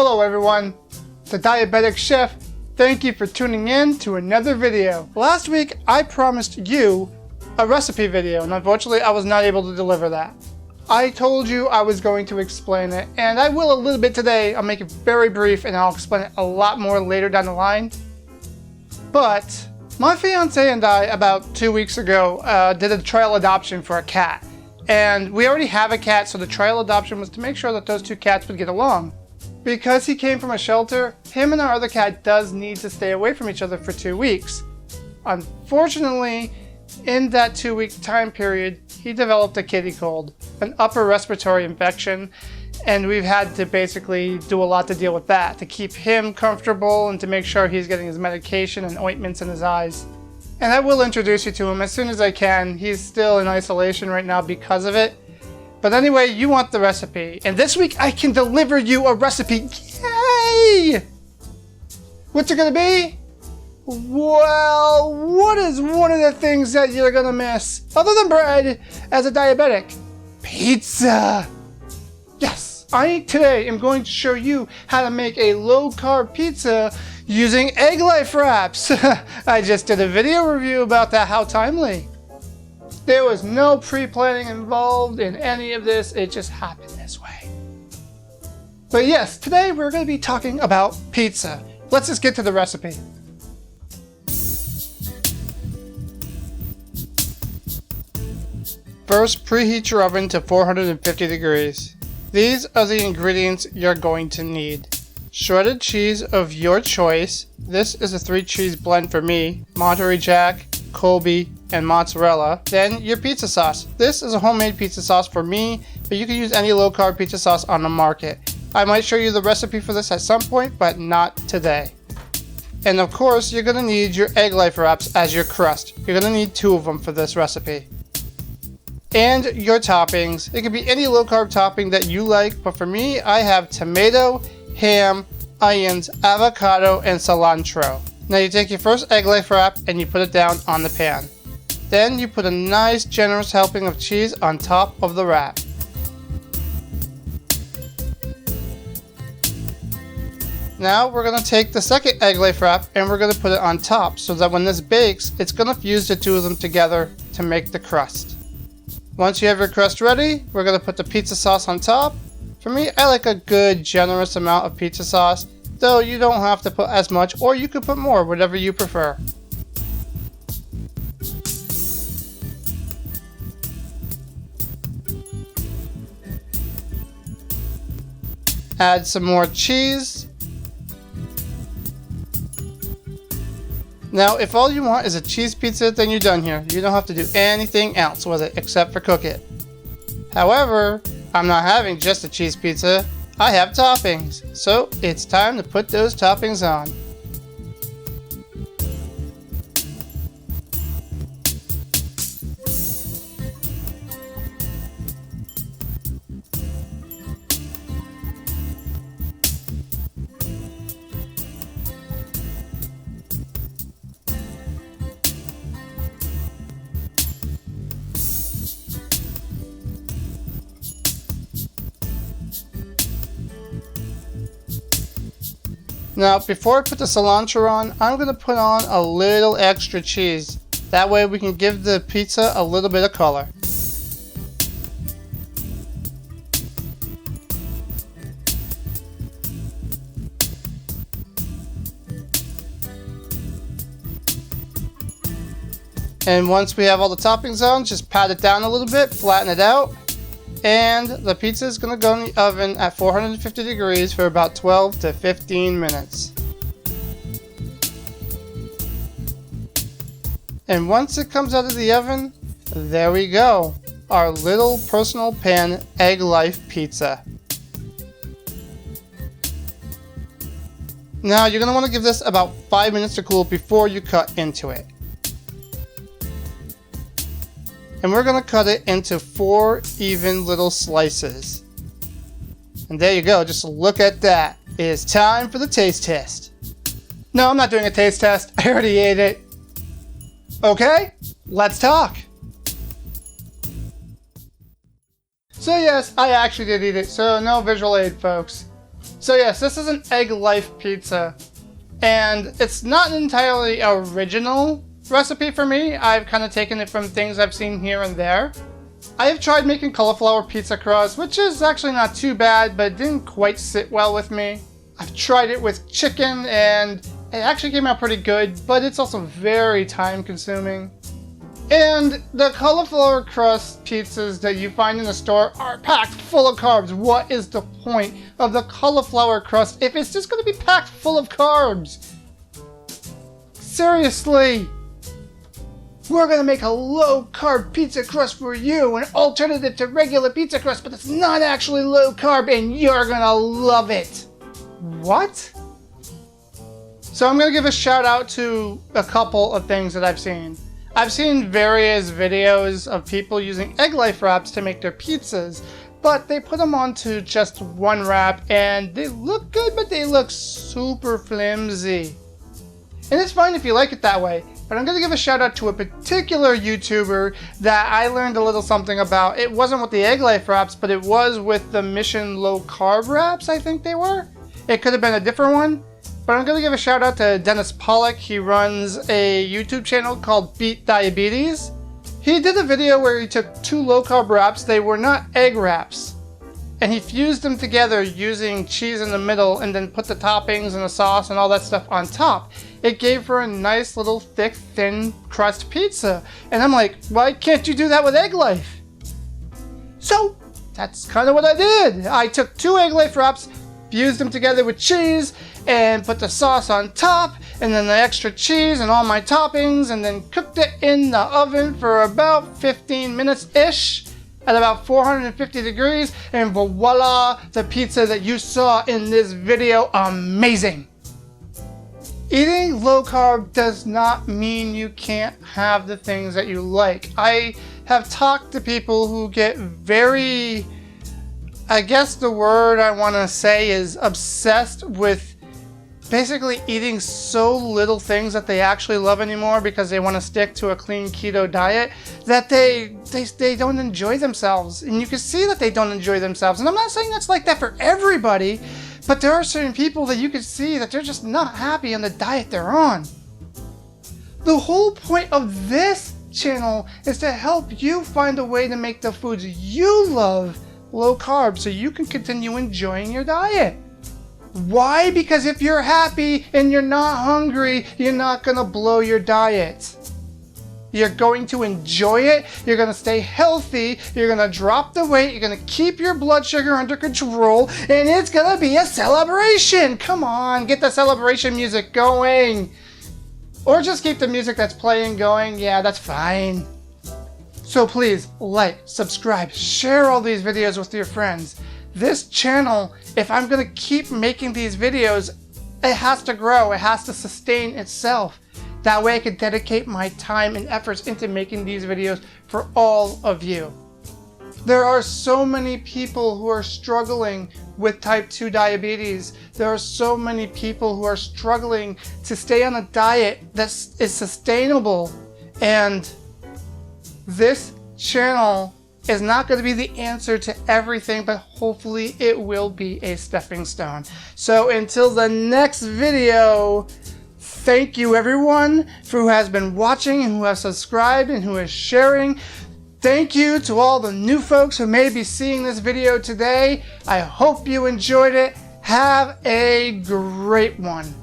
Hello everyone, the Diabetic Chef. Thank you for tuning in to another video. Last week I promised you a recipe video and unfortunately I was not able to deliver that. I told you I was going to explain it and I will a little bit today. I'll make it very brief and I'll explain it a lot more later down the line. But my fiance and I about 2 weeks ago did a trial adoption for a cat. And we already have a cat, so the trial adoption was to make sure that those two cats would get along. Because he came from a shelter, him and our other cat does need to stay away from each other for 2 weeks. Unfortunately, in that 2-week time period, he developed a kitty cold, an upper respiratory infection, and we've had to basically do a lot to deal with that, to keep him comfortable and to make sure he's getting his medication and ointments in his eyes. And I will introduce you to him as soon as I can. He's still in isolation right now because of it. But anyway, you want the recipe. And this week I can deliver you a recipe. Yay! What's it gonna be? Well, what is one of the things that you're gonna miss, other than bread, as a diabetic? Pizza! Yes, I today am going to show you how to make a low-carb pizza using egg life wraps. I just did a video review about that, how timely. There was no pre-planning involved in any of this, it just happened this way. But yes, today we're going to be talking about pizza. Let's just get to the recipe. First, preheat your oven to 450 degrees. These are the ingredients you're going to need. Shredded cheese of your choice. This is a 3-cheese blend for me. Monterey Jack, Colby, and mozzarella. Then your pizza sauce. This is a homemade pizza sauce for me, but you can use any low-carb pizza sauce on the market. I might show you the recipe for this at some point, but not today. And of course, you're going to need your egg life wraps as your crust. You're going to need 2 of them for this recipe. And your toppings. It could be any low-carb topping that you like, but for me, I have tomato, ham, onions, avocado, and cilantro. Now you take your first egg life wrap and you put it down on the pan. Then you put a nice generous helping of cheese on top of the wrap. Now we're going to take the second egg life wrap and we're going to put it on top so that when this bakes, it's going to fuse the 2 of them together to make the crust. Once you have your crust ready, we're going to put the pizza sauce on top. For me, I like a good generous amount of pizza sauce, though you don't have to put as much or you could put more, whatever you prefer. Add some more cheese. Now, if all you want is a cheese pizza, then you're done here. You don't have to do anything else with it except for cook it. However, I'm not having just a cheese pizza. I have toppings. So it's time to put those toppings on. Now, before I put the cilantro on, I'm going to put on a little extra cheese. That way we can give the pizza a little bit of color. And once we have all the toppings on, just pat it down a little bit, flatten it out. And the pizza is going to go in the oven at 450 degrees for about 12 to 15 minutes. And once it comes out of the oven, there we go. Our little personal pan egg life pizza. Now you're going to want to give this about 5 minutes to cool before you cut into it. And we're going to cut it into 4 even little slices. And there you go, just look at that. It is time for the taste test. No, I'm not doing a taste test. I already ate it. Okay, let's talk. So yes, I actually did eat it, so no visual aid, folks. So yes, this is an Egg Life pizza, and it's not an entirely original recipe for me. I've kind of taken it from things I've seen here and there. I have tried making cauliflower pizza crust, which is actually not too bad, but it didn't quite sit well with me. I've tried it with chicken, and it actually came out pretty good, but it's also very time consuming. And the cauliflower crust pizzas that you find in the store are packed full of carbs. What is the point of the cauliflower crust if it's just going to be packed full of carbs? Seriously. We're going to make a low-carb pizza crust for you, an alternative to regular pizza crust, but it's not actually low-carb, and you're going to love it. What? So I'm going to give a shout out to a couple of things that I've seen. I've seen various videos of people using Egg Life wraps to make their pizzas, but they put them onto just one wrap, and they look good, but they look super flimsy. And it's fine if you like it that way, but I'm going to give a shout out to a particular YouTuber that I learned a little something about. It wasn't with the Egg Life wraps, but it was with the Mission Low Carb wraps, I think they were. It could have been a different one, but I'm going to give a shout out to Dennis Pollock. He runs a YouTube channel called Beat Diabetes. He did a video where he took 2 low carb wraps. They were not egg wraps, and he fused them together using cheese in the middle and then put the toppings and the sauce and all that stuff on top. It gave her a nice little thick, thin crust pizza. And I'm like, why can't you do that with Egg Life? So that's kind of what I did. I took 2 Egg Life wraps, fused them together with cheese, and put the sauce on top, and then the extra cheese and all my toppings, and then cooked it in the oven for about 15 minutes-ish at about 450 degrees, and voila, the pizza that you saw in this video. Amazing! Eating low carb does not mean you can't have the things that you like. I have talked to people who get very, I guess the word I want to say is obsessed with basically eating so little things that they actually love anymore because they want to stick to a clean keto diet that they don't enjoy themselves. And you can see that they don't enjoy themselves. And I'm not saying that's like that for everybody, but there are certain people that you can see that they're just not happy on the diet they're on. The whole point of this channel is to help you find a way to make the foods you love low carb so you can continue enjoying your diet. Why? Because if you're happy and you're not hungry, you're not going to blow your diet. You're going to enjoy it, you're going to stay healthy, you're going to drop the weight, you're going to keep your blood sugar under control, and it's going to be a celebration. Come on, get the celebration music going. Or just keep the music that's playing going. Yeah, that's fine. So please, like, subscribe, share all these videos with your friends. This channel, if I'm going to keep making these videos, it has to grow, it has to sustain itself. That way I can dedicate my time and efforts into making these videos for all of you. There are so many people who are struggling with type 2 diabetes. There are so many people who are struggling to stay on a diet that is sustainable. And this channel is not going to be the answer to everything, but hopefully it will be a stepping stone. So until the next video, thank you everyone who has been watching and who has subscribed and who is sharing. Thank you to all the new folks who may be seeing this video today. I hope you enjoyed it. Have a great one.